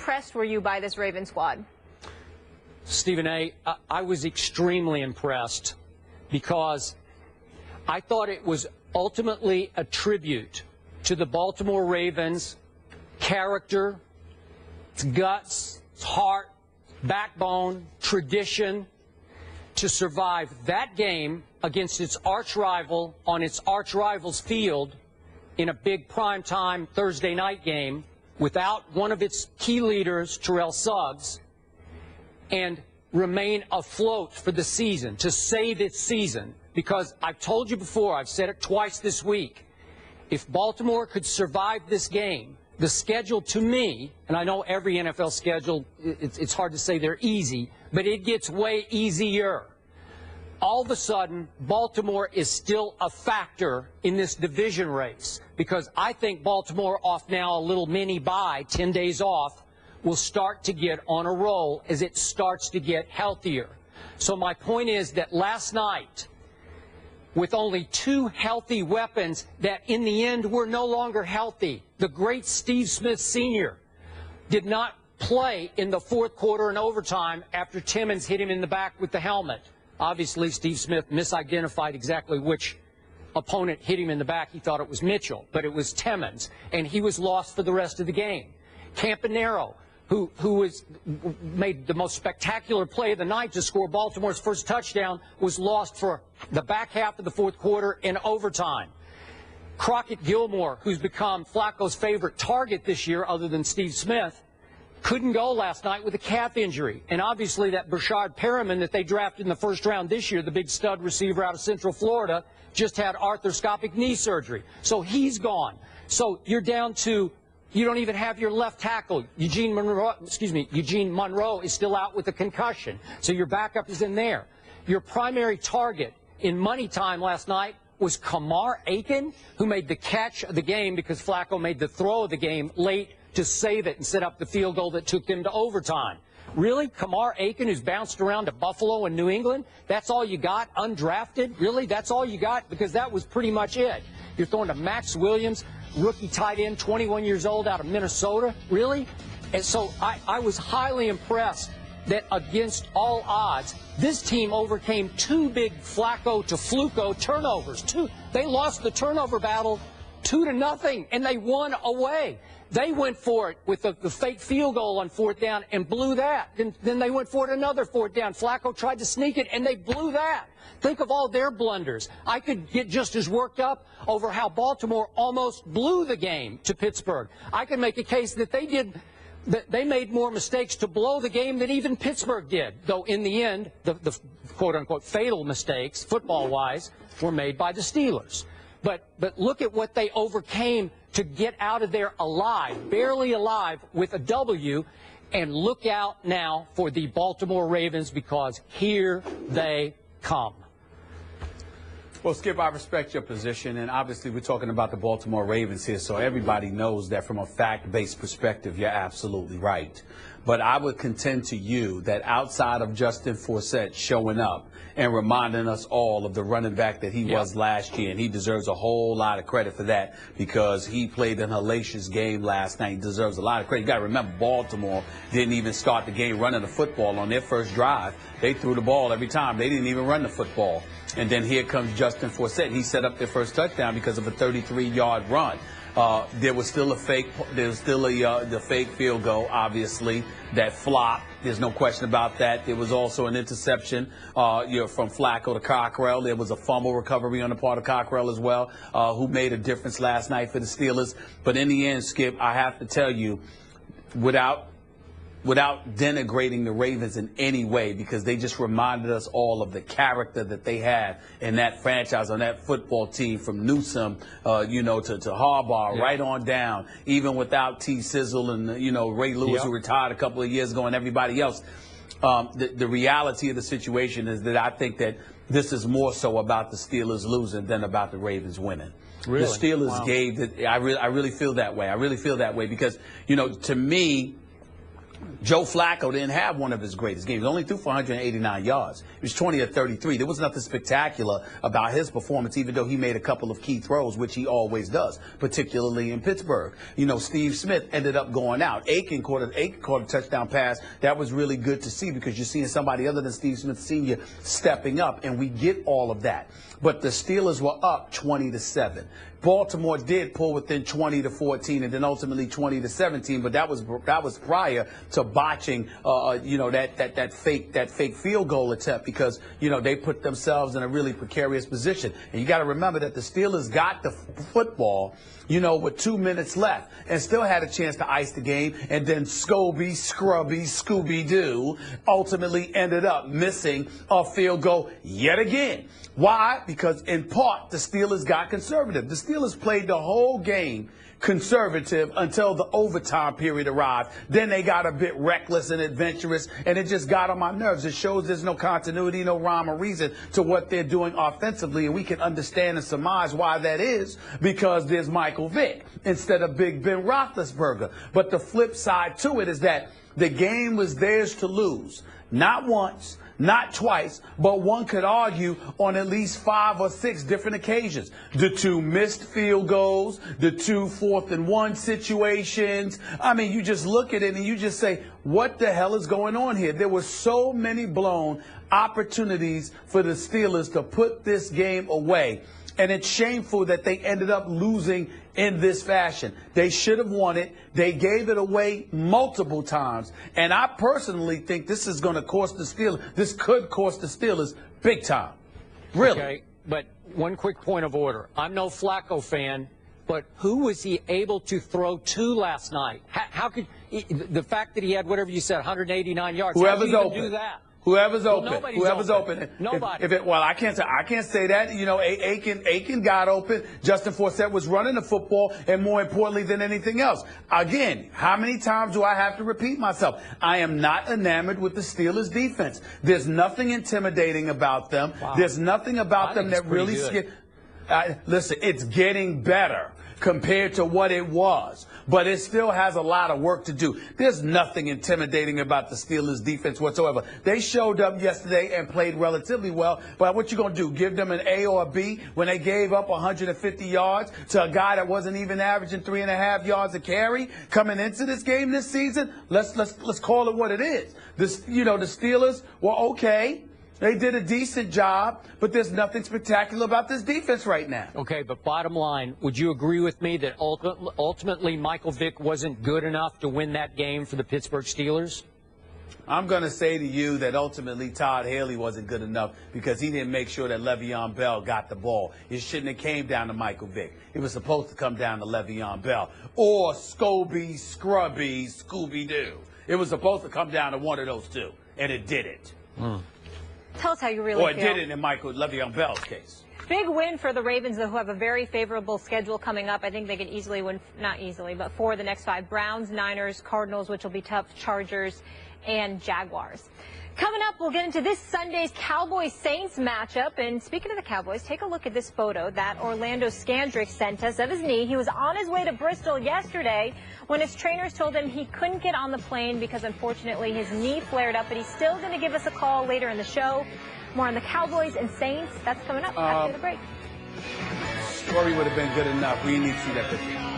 impressed were you by this Ravens squad? Stephen A., I was extremely impressed because I thought it was ultimately a tribute to the Baltimore Ravens' character, its guts, its heart, backbone, tradition, to survive that game against its arch rival on its arch rival's field in a big primetime Thursday night game without one of its key leaders, Terrell Suggs, and remain afloat for the season, to save its season. Because I've told you before, I've said it twice this week, if Baltimore could survive this game, the schedule to me, and I know every NFL schedule, it's hard to say they're easy, but it gets way easier. All of a sudden, Baltimore is still a factor in this division race because I think Baltimore, off now a little mini bye, 10 days off, will start to get on a roll as it starts to get healthier. So my point is that last night, with only two healthy weapons that in the end were no longer healthy, the great Steve Smith Sr. did not play in the fourth quarter and overtime after Timmons hit him in the back with the helmet. Obviously, Steve Smith misidentified exactly which opponent hit him in the back. He thought it was Mitchell, but it was Timmons, and he was lost for the rest of the game. Campanaro, who made the most spectacular play of the night to score Baltimore's first touchdown, was lost for the back half of the fourth quarter in overtime. Crockett Gilmore, who's become Flacco's favorite target this year other than Steve Smith, couldn't go last night with a calf injury. And obviously that Brashard Perriman that they drafted in the first round this year, the big stud receiver out of Central Florida, just had arthroscopic knee surgery. So he's gone. So you're down to, you don't even have your left tackle. Eugene Monroe is still out with a concussion. So your backup is in there. Your primary target in money time last night was Kamar Aiken, who made the catch of the game because Flacco made the throw of the game late to save it and set up the field goal that took them to overtime. Really? Kamar Aiken, who's bounced around to Buffalo and New England? That's all you got? Undrafted? Really? That's all you got? Because that was pretty much it. You're throwing to Max Williams, rookie tight end, 21 years old out of Minnesota? Really? And so I was highly impressed that against all odds, this team overcame two big Flacco to Fluco turnovers. They lost the turnover battle 2-0, and they won away. They went for it with the fake field goal on fourth down and blew that. Then they went for it another fourth down. Flacco tried to sneak it, and they blew that. Think of all their blunders. I could get just as worked up over how Baltimore almost blew the game to Pittsburgh. I could make a case that they made more mistakes to blow the game than even Pittsburgh did, though in the end, the quote-unquote fatal mistakes, football-wise, were made by the Steelers. But look at what they overcame to get out of there alive, barely alive, with a W, and look out now for the Baltimore Ravens because here they come. Well, Skip, I respect your position, and obviously we're talking about the Baltimore Ravens here, so everybody knows that from a fact-based perspective, you're absolutely right. But I would contend to you that outside of Justin Forsett showing up and reminding us all of the running back that he was last year, and he deserves a whole lot of credit for that because he played an hellacious game last night. He deserves a lot of credit. You got to remember, Baltimore didn't even start the game running the football on their first drive. They threw the ball every time. They didn't even run the football. And then here comes Justin Forsett. He set up their first touchdown because of a 33-yard run. There was still the fake field goal, obviously, that flopped. There's no question about that. There was also an interception from Flacco to Cockrell. There was a fumble recovery on the part of Cockrell as well, who made a difference last night for the Steelers. But in the end, Skip, I have to tell you, without denigrating the Ravens in any way, because they just reminded us all of the character that they had in that franchise, on that football team, from Newsom, to Harbaugh, right on down, even without T. Sizzle and, Ray Lewis, who retired a couple of years ago, and everybody else. The reality of the situation is that I think that this is more so about the Steelers losing than about the Ravens winning. Really? The Steelers gave it. I really feel that way. I really feel that way because, to me, Joe Flacco didn't have one of his greatest games. He only threw for 189 yards. He was 20 of 33. There was nothing spectacular about his performance, even though he made a couple of key throws, which he always does, particularly in Pittsburgh. You know, Steve Smith ended up going out. Aiken caught a touchdown pass. That was really good to see because you're seeing somebody other than Steve Smith Sr. stepping up, and we get all of that. But the Steelers were up 20-7. Baltimore did pull within 20-14 and then ultimately 20-17, but that was prior to botching, that fake field goal attempt because, they put themselves in a really precarious position. And you got to remember that the Steelers got the football, with 2 minutes left and still had a chance to ice the game. And then Scooby-Doo ultimately ended up missing a field goal yet again. Why? Because in part, the Steelers got conservative. The Steelers played the whole game conservative until the overtime period arrived. Then they got a bit reckless and adventurous, and it just got on my nerves. It shows there's no continuity, no rhyme or reason to what they're doing offensively, and we can understand and surmise why that is because there's Michael Vick instead of Big Ben Roethlisberger. But the flip side to it is that the game was theirs to lose. Not once, not twice, but one could argue on at least 5 or 6 different occasions. The 2 missed field goals, the 2 4th-and-1 situations. I mean, you just look at it and you just say, what the hell is going on here? There were so many blown opportunities for the Steelers to put this game away. And it's shameful that they ended up losing in this fashion. They should have won it. They gave it away multiple times. And I personally think this is going to cost the Steelers. This could cost the Steelers big time. Really. Okay, but one quick point of order. I'm no Flacco fan, but who was he able to throw to last night? How could the fact that he had whatever you said, 189 yards? Whoever's how open. Do that? Whoever's open. Well, Whoever's open. Nobody. Well, I can't say that. Aiken got open. Justin Forsett was running the football, and more importantly than anything else. Again, how many times do I have to repeat myself? I am not enamored with the Steelers' defense. There's nothing intimidating about them. Wow. There's nothing about them that really listen, it's getting better compared to what it was, but it still has a lot of work to do. There's nothing intimidating about the Steelers' defense whatsoever. They showed up yesterday and played relatively well, but what you going to do, give them an A or a B when they gave up 150 yards to a guy that wasn't even averaging 3.5 yards a carry coming into this game this season? Let's call it what it is. The Steelers were okay. They did a decent job, but there's nothing spectacular about this defense right now. Okay, but bottom line, would you agree with me that ultimately Michael Vick wasn't good enough to win that game for the Pittsburgh Steelers? I'm going to say to you that ultimately Todd Haley wasn't good enough because he didn't make sure that Le'Veon Bell got the ball. It shouldn't have came down to Michael Vick. It was supposed to come down to Le'Veon Bell or Scooby-Doo. It was supposed to come down to one of those two, and it didn't. Tell us how you really feel. Or it didn't in Le'Veon Bell's case. Big win for the Ravens, though, who have a very favorable schedule coming up. I think they can easily win, not easily, but 4 of the next 5. Browns, Niners, Cardinals, which will be tough, Chargers, and Jaguars. Coming up, we'll get into this Sunday's Cowboys-Saints matchup. And speaking of the Cowboys, take a look at this photo that Orlando Scandrick sent us of his knee. He was on his way to Bristol yesterday when his trainers told him he couldn't get on the plane because, unfortunately, his knee flared up. But he's still going to give us a call later in the show. More on the Cowboys and Saints. That's coming up after the break. Story would have been good enough. We need to see that picture.